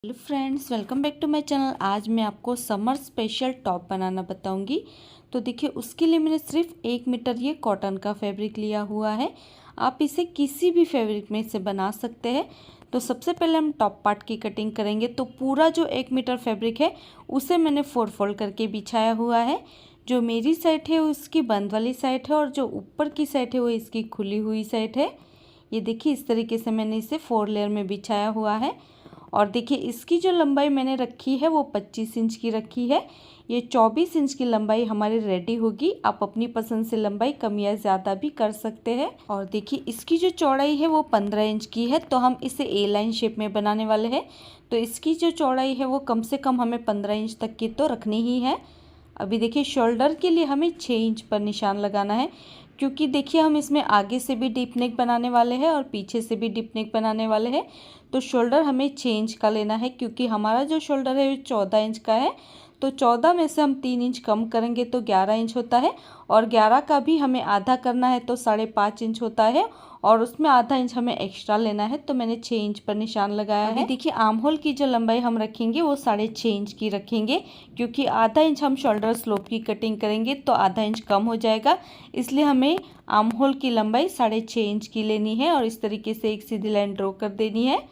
Hello friends, welcome back to my channel. आज मैं आपको समर स्पेशल टॉप बनाना बताऊंगी। तो देखिए, उसके लिए मैंने सिर्फ 1 मीटर ये कॉटन का फैब्रिक लिया हुआ है। आप इसे किसी भी फैब्रिक में से बना सकते हैं। तो सबसे पहले हम टॉप पार्ट की कटिंग करेंगे। तो पूरा जो 1 मीटर फैब्रिक है उसे मैंने 4 फोल्ड करके बिछाया हुआ है। जो मेरी साइड है उसकी बंद वाली साइड है और जो ऊपर की साइड है वो इसकी खुली हुई साइड है। ये देखिए, इस तरीके से मैंने इसे 4 लेयर में बिछाया हुआ है। और देखिए, इसकी जो लंबाई मैंने रखी है वो 25 इंच की रखी है। ये 24 इंच की लंबाई हमारी रेडी होगी। आप अपनी पसंद से लंबाई कम या ज़्यादा भी कर सकते हैं। और देखिए, इसकी जो चौड़ाई है वो 15 इंच की है। तो हम इसे ए लाइन शेप में बनाने वाले हैं। तो इसकी जो चौड़ाई है वो कम से कम हमें 15 इंच तक की तो रखनी ही है। अभी देखिए, शोल्डर के लिए हमें 6 इंच पर निशान लगाना है, क्योंकि देखिए हम इसमें आगे से भी डीप नेक बनाने वाले हैं और पीछे से भी डीप नेक बनाने वाले हैं। तो शोल्डर हमें 6 इंच का लेना है, क्योंकि हमारा जो शोल्डर है वो 14 इंच का है। तो 14 में से हम 3 इंच कम करेंगे तो 11 इंच होता है। और 11 का भी हमें आधा करना है तो 5.5 इंच होता है। और उसमें आधा इंच हमें एक्स्ट्रा लेना है। तो मैंने 6 इंच पर निशान लगाया है। देखिए, आर्म होल की जो लंबाई हम रखेंगे वो 6.5 इंच की रखेंगे, क्योंकि आधा इंच हम शोल्डर स्लोप की कटिंग करेंगे तो आधा इंच कम हो जाएगा। इसलिए हमें आर्म होल की लंबाई 6.5 इंच की लेनी है और इस तरीके से एक सीधी लाइन ड्रॉ कर देनी है।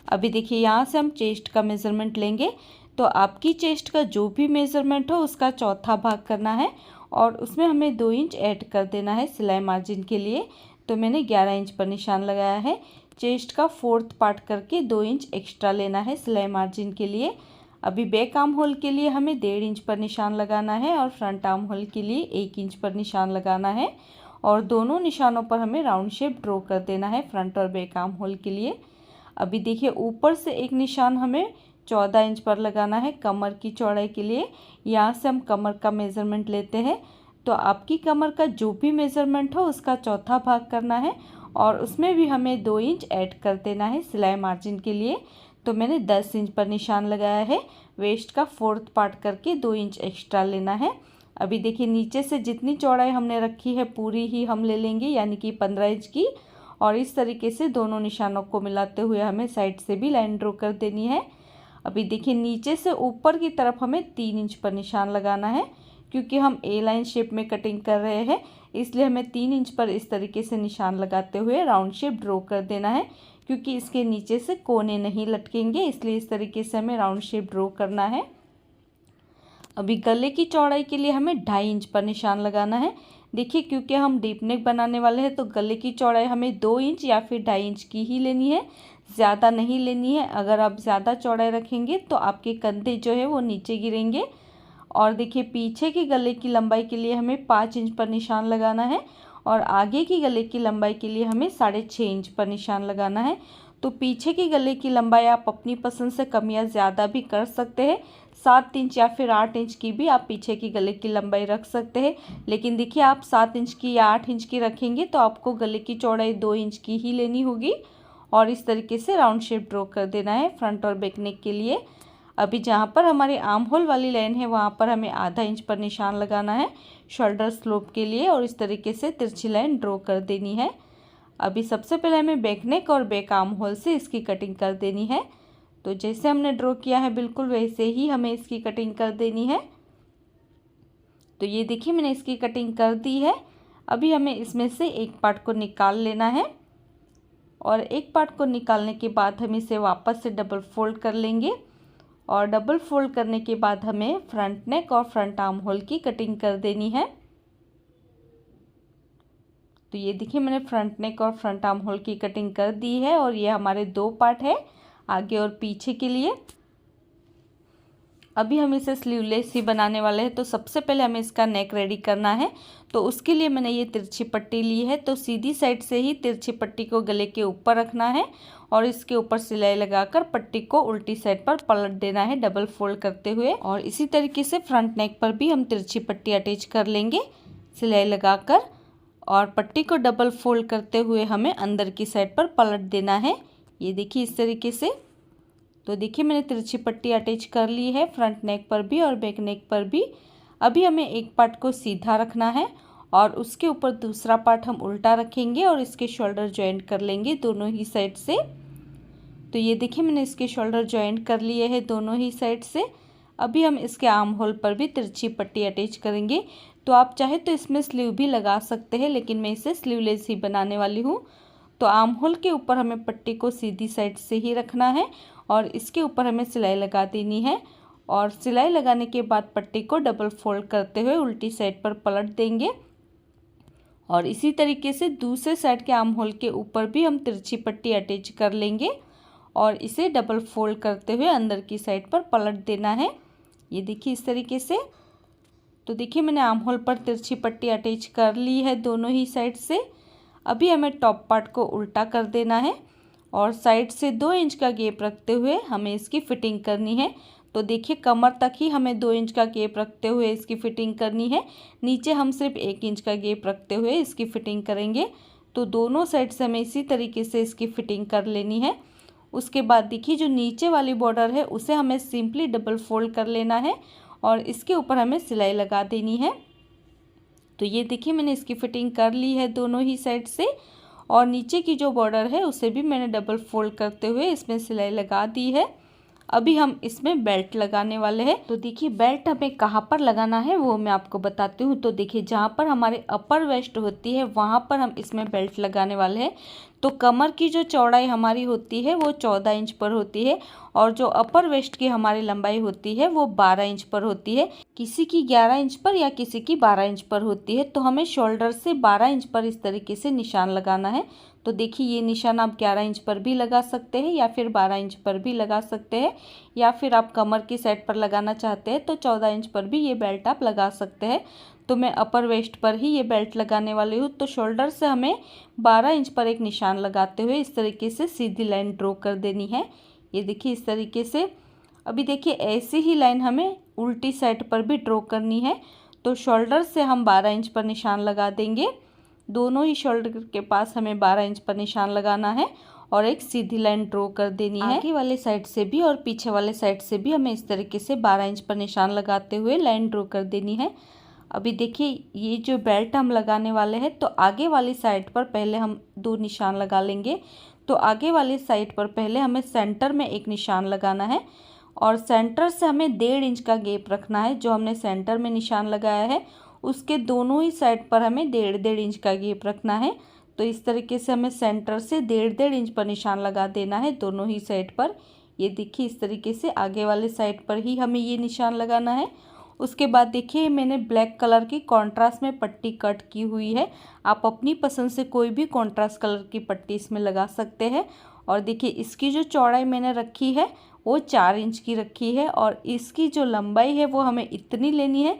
अभी देखिए, यहाँ से हम चेस्ट का मेज़रमेंट लेंगे। तो आपकी चेस्ट का जो भी मेज़रमेंट हो उसका चौथा भाग करना है और उसमें हमें 2 इंच ऐड कर देना है सिलाई मार्जिन के लिए। तो मैंने 11 इंच पर निशान लगाया है। चेस्ट का 4th पार्ट करके 2 इंच एक्स्ट्रा लेना है सिलाई मार्जिन के लिए। अभी बैक आर्म होल के लिए हमें 1.5 इंच पर निशान लगाना है और फ्रंट आर्म होल के लिए 1 इंच पर निशान लगाना है। और दोनों निशानों पर हमें राउंड शेप ड्रॉ कर देना है फ्रंट और बैक आर्म होल के लिए। अभी देखिए, ऊपर से एक निशान हमें 14 इंच पर लगाना है कमर की चौड़ाई के लिए। यहाँ से हम कमर का मेज़रमेंट लेते हैं। तो आपकी कमर का जो भी मेज़रमेंट हो उसका चौथा भाग करना है और उसमें भी हमें 2 इंच ऐड कर देना है सिलाई मार्जिन के लिए। तो मैंने 10 इंच पर निशान लगाया है। वेस्ट का 4th पार्ट करके 2 इंच एक्स्ट्रा लेना है। अभी देखिए, नीचे से जितनी चौड़ाई हमने रखी है पूरी ही हम ले लेंगे, यानी कि 15 इंच की। और इस तरीके से दोनों निशानों को मिलाते हुए हमें साइड से भी लाइन ड्रॉ कर देनी है। अभी देखिए, नीचे से ऊपर की तरफ हमें 3 इंच पर निशान लगाना है, क्योंकि हम ए लाइन शेप में कटिंग कर रहे हैं। इसलिए हमें 3 इंच पर इस तरीके से निशान लगाते हुए राउंड शेप ड्रॉ कर देना है, क्योंकि इसके नीचे से कोने नहीं लटकेंगे। इसलिए इस तरीके से हमें राउंड शेप ड्रॉ करना है। अभी गले की चौड़ाई के लिए हमें 2.5 इंच पर निशान लगाना है। देखिए, क्योंकि हम डीप नेक बनाने वाले हैं तो गले की चौड़ाई हमें 2 इंच या फिर 2.5 इंच की ही लेनी है, ज़्यादा नहीं लेनी है। अगर आप ज़्यादा चौड़ाई रखेंगे तो आपके कंधे जो है वो नीचे गिरेंगे। और देखिए, पीछे के गले की लंबाई के लिए हमें 5 इंच पर निशान लगाना है और आगे की गले की लंबाई के लिए हमें 6.5 इंच पर निशान लगाना है। तो पीछे के गले की लंबाई आप अपनी पसंद से कम या ज़्यादा भी कर सकते हैं। 7 इंच या फिर 8 इंच की भी आप पीछे की गले की लंबाई रख सकते हैं। लेकिन देखिए, आप 7 इंच की या 8 इंच की रखेंगे तो आपको गले की चौड़ाई 2 इंच की ही लेनी होगी। और इस तरीके से राउंड शेप ड्रॉ कर देना है फ्रंट और बैक नेक के लिए। अभी जहाँ पर हमारी आर्म होल वाली लाइन है वहाँ पर हमें आधा इंच पर निशान लगाना है शोल्डर स्लोप के लिए और इस तरीके से तिरछी लाइन ड्रॉ कर देनी है। अभी सबसे पहले हमें बैक नेक और बैक आर्म होल से इसकी कटिंग कर देनी है। तो जैसे हमने ड्रॉ किया है बिल्कुल वैसे ही हमें इसकी कटिंग कर देनी है। तो ये देखिए, मैंने इसकी कटिंग कर दी है। अभी हमें इसमें से एक पार्ट को निकाल लेना है और एक पार्ट को निकालने के बाद हम इसे वापस से डबल फोल्ड कर लेंगे। और डबल फोल्ड करने के बाद हमें फ्रंट नेक और फ्रंट आर्म होल की कटिंग कर देनी है। तो ये देखिए, मैंने फ्रंट नेक और फ्रंट आर्म होल की कटिंग कर दी है और ये हमारे 2 पार्ट है, आगे और पीछे के लिए। अभी हम इसे स्लीवलेस ही बनाने वाले हैं। तो सबसे पहले हमें इसका नेक रेडी करना है। तो उसके लिए मैंने ये तिरछी पट्टी ली है। तो सीधी साइड से ही तिरछी पट्टी को गले के ऊपर रखना है और इसके ऊपर सिलाई लगाकर पट्टी को उल्टी साइड पर पलट देना है डबल फोल्ड करते हुए। और इसी तरीके से फ्रंट नेक पर भी हम तिरछी पट्टी अटैच कर लेंगे सिलाई लगाकर और पट्टी को डबल फोल्ड करते हुए हमें अंदर की साइड पर पलट देना है। ये देखिए, इस तरीके से। तो देखिए, मैंने तिरछी पट्टी अटैच कर ली है फ्रंट नेक पर भी और बैक नेक पर भी। अभी हमें एक पार्ट को सीधा रखना है और उसके ऊपर दूसरा पार्ट हम उल्टा रखेंगे और इसके शोल्डर जॉइंट कर लेंगे दोनों ही साइड से। तो ये देखिए मैंने इसके शोल्डर जॉइंट कर लिए हैं दोनों ही साइड से। अभी हम इसके आर्म होल पर भी तिरछी पट्टी अटैच करेंगे। तो आप चाहे तो इसमें स्लीव भी लगा सकते हैं, लेकिन मैं इसे स्लीवलेस ही बनाने वाली हूँ। तो आर्म होल के ऊपर हमें पट्टी को सीधी साइड से ही रखना है और इसके ऊपर हमें सिलाई लगा देनी है। और सिलाई लगाने के बाद पट्टी को डबल फोल्ड करते हुए उल्टी साइड पर पलट देंगे। और इसी तरीके से दूसरे साइड के आर्म होल के ऊपर भी हम तिरछी पट्टी अटैच कर लेंगे और इसे डबल फोल्ड करते हुए अंदर की साइड पर पलट देना है। ये देखिए इस तरीके से। तो देखिए मैंने आर्म होल पर तिरछी पट्टी अटैच कर ली है दोनों ही साइड से। अभी हमें टॉप पार्ट को उल्टा कर देना है और साइड से 2 इंच का गैप रखते हुए हमें इसकी फिटिंग करनी है। तो देखिए कमर तक ही हमें 2 इंच का गैप रखते हुए इसकी फ़िटिंग करनी है। नीचे हम सिर्फ 1 इंच का गैप रखते हुए इसकी फ़िटिंग करेंगे। तो दोनों साइड से हमें इसी तरीके से इसकी फ़िटिंग कर लेनी है। उसके बाद देखिए जो नीचे वाली बॉर्डर है उसे हमें सिंपली डबल फोल्ड कर लेना है और इसके ऊपर हमें सिलाई लगा देनी है। तो ये देखिए मैंने इसकी फ़िटिंग कर ली है दोनों ही साइड से। और नीचे की जो बॉर्डर है उसे भी मैंने डबल फोल्ड करते हुए इसमें सिलाई लगा दी है। अभी हम इसमें बेल्ट लगाने वाले हैं। तो देखिए बेल्ट हमें कहाँ पर लगाना है वो मैं आपको बताती हूँ। तो देखिए जहाँ पर हमारे अपर वेस्ट होती है वहाँ पर हम इसमें बेल्ट लगाने वाले हैं। तो कमर की जो चौड़ाई हमारी होती है वो 14 इंच पर होती है और जो अपर वेस्ट की हमारी लंबाई होती है वो 12 इंच पर होती है। किसी की 11 इंच पर या किसी की 12 इंच पर होती है। तो हमें शोल्डर से 12 इंच पर इस तरीके से निशान लगाना है। तो देखिए ये निशान आप 11 इंच पर भी लगा सकते हैं या फिर 12 इंच पर भी लगा सकते हैं, या फिर आप कमर की साइड पर लगाना चाहते हैं तो 14 इंच पर भी ये बेल्ट आप लगा सकते हैं। तो मैं अपर वेस्ट पर ही ये बेल्ट लगाने वाली हूँ। तो शोल्डर से हमें 12 इंच पर एक निशान लगाते हुए इस तरीके से सीधी लाइन ड्रॉ कर देनी है। ये देखिए इस तरीके से। अभी देखिए ऐसी ही लाइन हमें उल्टी साइड पर भी ड्रॉ करनी है। तो शोल्डर से हम 12 इंच पर निशान लगा देंगे। दोनों ही शोल्डर के पास हमें 12 इंच पर निशान लगाना है और एक सीधी लाइन ड्रॉ कर देनी है। आगे वाले साइड से भी और पीछे वाले साइड से भी हमें इस तरीके से 12 इंच पर निशान लगाते हुए लाइन ड्रॉ कर देनी है। अभी देखिए ये जो बेल्ट हम लगाने वाले हैं तो आगे वाली साइड पर पहले हम 2 निशान लगा लेंगे। तो आगे वाली साइड पर पहले हमें सेंटर में एक निशान लगाना है और सेंटर से हमें 1.5 इंच का गैप रखना है। जो हमने सेंटर में निशान लगाया है उसके दोनों ही साइड पर हमें 1.5 इंच का गैप रखना है। तो इस तरीके से हमें सेंटर से 1.5 इंच पर निशान लगा देना है दोनों ही साइड पर। ये देखिए इस तरीके से आगे वाले साइड पर ही हमें ये निशान लगाना है। उसके बाद देखिए मैंने ब्लैक कलर की कॉन्ट्रास्ट में पट्टी कट की हुई है। आप अपनी पसंद से कोई भी कॉन्ट्रास्ट कलर की पट्टी इसमें लगा सकते हैं। और देखिए इसकी जो चौड़ाई मैंने रखी है वो 4 इंच की रखी है और इसकी जो लंबाई है वो हमें इतनी लेनी है।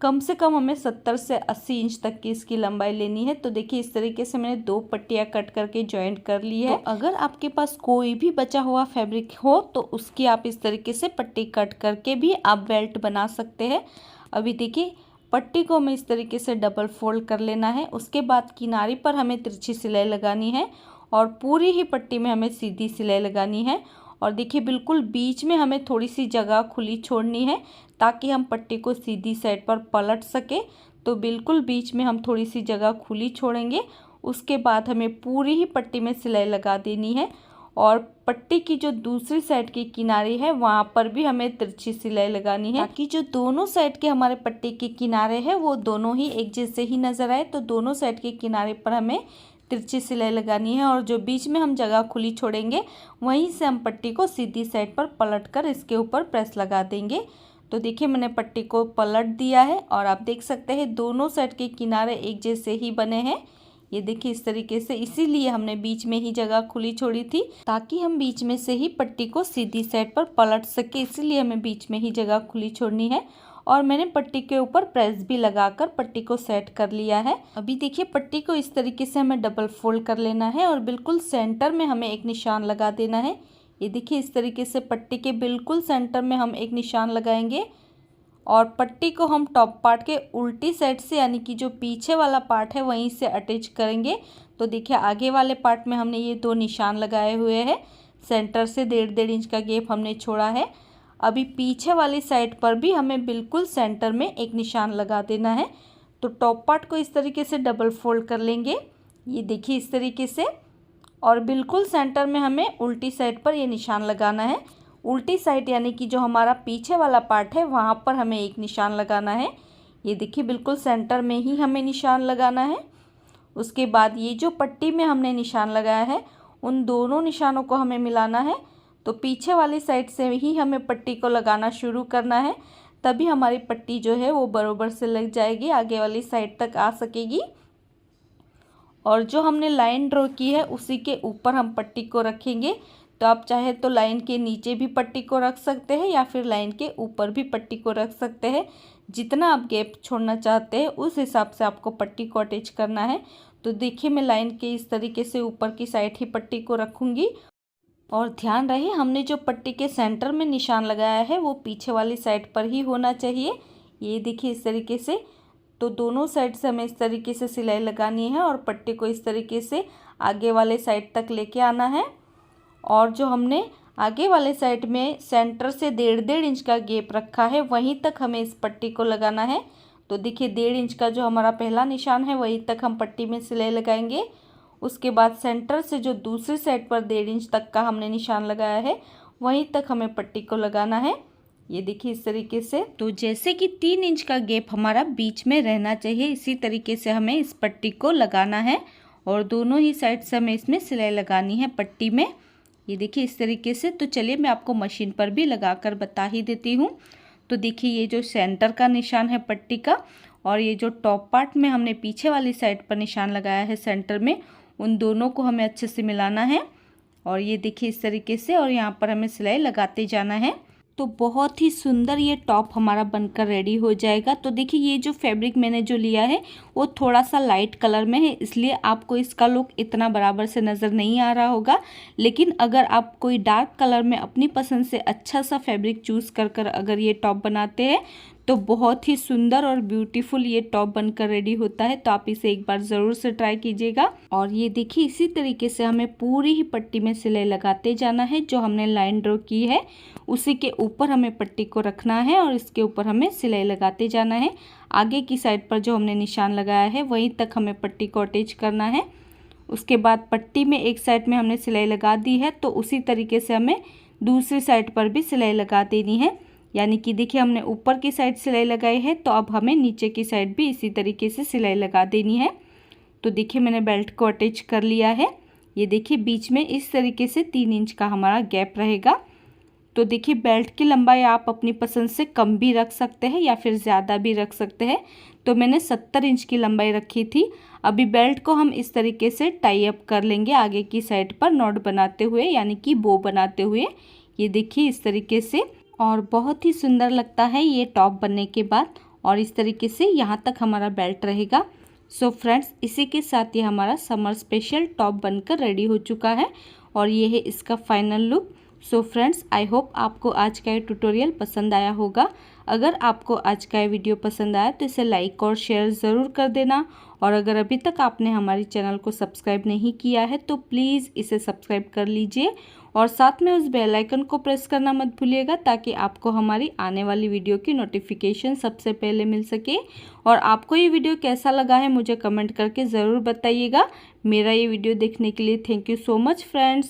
कम से कम हमें 70 से 80 इंच तक की इसकी लंबाई लेनी है। तो देखिए इस तरीके से मैंने 2 पट्टियाँ कट करके जॉइंट कर ली है। तो अगर आपके पास कोई भी बचा हुआ फैब्रिक हो तो उसकी आप इस तरीके से पट्टी कट करके भी आप बेल्ट बना सकते हैं। अभी देखिए पट्टी को हमें इस तरीके से डबल फोल्ड कर लेना है। उसके बाद किनारे पर हमें तिरछी सिलाई लगानी है और पूरी ही पट्टी में हमें सीधी सिलाई लगानी है। और देखिए बिल्कुल बीच में हमें थोड़ी सी जगह खुली छोड़नी है ताकि हम पट्टी को सीधी साइड पर पलट सके। तो बिल्कुल बीच में हम थोड़ी सी जगह खुली छोड़ेंगे। उसके बाद हमें पूरी ही पट्टी में सिलाई लगा देनी है और पट्टी की जो दूसरी साइड की किनारे है वहाँ पर भी हमें तिरछी सिलाई लगानी है ताकि जो दोनों साइड के हमारे पट्टी के किनारे हैं वो दोनों ही एक जैसे ही नज़र आए। तो दोनों साइड के किनारे पर हमें तिरछी सिलाई लगानी है और जो बीच में हम जगह खुली छोड़ेंगे वहीं से हम पट्टी को सीधी साइड पर पलट कर इसके ऊपर प्रेस लगा देंगे। तो देखिए मैंने पट्टी को पलट दिया है और आप देख सकते हैं दोनों साइड के किनारे एक जैसे ही बने हैं। ये देखिए इस तरीके से, इसीलिए हमने बीच में ही जगह खुली छोड़ी थी ताकि हम बीच में से ही पट्टी को सीधी साइड पर पलट सके, इसीलिए हमें बीच में ही जगह खुली छोड़नी है। और मैंने पट्टी के ऊपर प्रेस भी लगाकर पट्टी को सेट कर लिया है। अभी देखिए पट्टी को इस तरीके से हमें डबल फोल्ड कर लेना है और बिल्कुल सेंटर में हमें एक निशान लगा देना है। ये देखिए इस तरीके से पट्टी के बिल्कुल सेंटर में हम एक निशान लगाएंगे और पट्टी को हम टॉप पार्ट के उल्टी साइड से यानी कि जो पीछे वाला पार्ट है वहीं से अटैच करेंगे। तो देखिए आगे वाले पार्ट में हमने ये 2 निशान लगाए हुए हैं। सेंटर से 1.5 इंच का गैप हमने छोड़ा है। अभी पीछे वाली साइड पर भी हमें बिल्कुल सेंटर में एक निशान लगा देना है। तो टॉप पार्ट को इस तरीके से डबल फोल्ड कर लेंगे। ये देखिए इस तरीके से। और बिल्कुल सेंटर में हमें उल्टी साइड पर ये निशान लगाना है। उल्टी साइड यानी कि जो हमारा पीछे वाला पार्ट है वहाँ पर हमें एक निशान लगाना है। ये देखिए बिल्कुल सेंटर में ही हमें निशान लगाना है। उसके बाद ये जो पट्टी में हमने निशान लगाया है उन दोनों निशानों को हमें मिलाना है। तो पीछे वाली साइड से ही हमें पट्टी को लगाना शुरू करना है, तभी हमारी पट्टी जो है वो बराबर से लग जाएगी, आगे वाली साइड तक आ सकेगी। और जो हमने लाइन ड्रॉ की है उसी के ऊपर हम पट्टी को रखेंगे। तो आप चाहे तो लाइन के नीचे भी पट्टी को रख सकते हैं या फिर लाइन के ऊपर भी पट्टी को रख सकते हैं। जितना आप गैप छोड़ना चाहते हैं उस हिसाब से आपको पट्टी को अटैच करना है। तो देखिए मैं लाइन के इस तरीके से ऊपर की साइड ही पट्टी को रखूँगी। और ध्यान रहे हमने जो पट्टी के सेंटर में निशान लगाया है वो पीछे वाली साइड पर ही होना चाहिए। ये देखिए इस तरीके से। तो दोनों साइड से हमें इस तरीके से सिलाई लगानी है और पट्टी को इस तरीके से आगे वाले साइड तक लेके आना है। और जो हमने आगे वाले साइड में सेंटर से 1.5 इंच का गैप रखा है वहीं तक हमें इस पट्टी को लगाना है। तो देखिए 1.5 इंच का जो हमारा पहला निशान है वहीं तक हम पट्टी में सिलाई लगाएंगे। उसके बाद सेंटर से जो दूसरी साइड पर 1.5 इंच तक का हमने निशान लगाया है वहीं तक हमें पट्टी को लगाना है। ये देखिए इस तरीके से। तो जैसे कि 3 इंच का गैप हमारा बीच में रहना चाहिए, इसी तरीके से हमें इस पट्टी को लगाना है और दोनों ही साइड से हमें इसमें सिलाई लगानी है पट्टी में। ये देखिए इस तरीके से। तो चलिए मैं आपको मशीन पर भी लगाकर बता ही देती हूँ। तो देखिए ये जो सेंटर का निशान है पट्टी का और ये जो टॉप पार्ट में हमने पीछे वाली साइड पर निशान लगाया है सेंटर में, उन दोनों को हमें अच्छे से मिलाना है। और ये देखिए इस तरीके से। और यहाँ पर हमें सिलाई लगाते जाना है। तो बहुत ही सुंदर ये टॉप हमारा बनकर रेडी हो जाएगा। तो देखिए ये जो फैब्रिक मैंने जो लिया है वो थोड़ा सा लाइट कलर में है, इसलिए आपको इसका लुक इतना बराबर से नज़र नहीं आ रहा होगा। लेकिन अगर आप कोई डार्क कलर में अपनी पसंद से अच्छा सा फैब्रिक चूज़ कर अगर ये टॉप बनाते हैं तो बहुत ही सुंदर और ब्यूटीफुल ये टॉप बनकर रेडी होता है। तो आप इसे एक बार ज़रूर से ट्राई कीजिएगा। और ये देखिए इसी तरीके से हमें पूरी ही पट्टी में सिलाई लगाते जाना है। जो हमने लाइन ड्रॉ की है उसी के ऊपर हमें पट्टी को रखना है और इसके ऊपर हमें सिलाई लगाते जाना है। आगे की साइड पर जो हमने निशान लगाया है वहीं तक हमें पट्टी को अटैच करना है। उसके बाद पट्टी में एक साइड में हमने सिलाई लगा दी है तो उसी तरीके से हमें दूसरी साइड पर भी सिलाई लगा देनी है। यानी कि देखिए हमने ऊपर की साइड सिलाई लगाई है तो अब हमें नीचे की साइड भी इसी तरीके से सिलाई लगा देनी है। तो देखिए मैंने बेल्ट को अटैच कर लिया है। ये देखिए बीच में इस तरीके से 3 इंच का हमारा गैप रहेगा। तो देखिए बेल्ट की लंबाई आप अपनी पसंद से कम भी रख सकते हैं या फिर ज़्यादा भी रख सकते हैं। तो मैंने 70 इंच की लंबाई रखी थी। अभी बेल्ट को हम इस तरीके से टाई अप कर लेंगे आगे की साइड पर नॉट बनाते हुए, यानी कि बो बनाते हुए। ये देखिए इस तरीके से। और बहुत ही सुंदर लगता है ये टॉप बनने के बाद। और इस तरीके से यहाँ तक हमारा बेल्ट रहेगा। सो फ्रेंड्स इसी के साथ ये हमारा समर स्पेशल टॉप बनकर रेडी हो चुका है और ये है इसका final look. So friends I hope आपको आज का ये ट्यूटोरियल पसंद आया होगा। अगर आपको आज का ये वीडियो पसंद आया तो इसे लाइक और शेयर ज़रूर कर देना। और अगर अभी तक आपने हमारे चैनल को सब्सक्राइब नहीं किया है तो प्लीज़ इसे सब्सक्राइब कर लीजिए और साथ में उस बेल आइकन को प्रेस करना मत भूलिएगा ताकि आपको हमारी आने वाली वीडियो की नोटिफिकेशन सबसे पहले मिल सके। और आपको ये वीडियो कैसा लगा है मुझे कमेंट करके ज़रूर बताइएगा। मेरा ये वीडियो देखने के लिए thank you so much friends.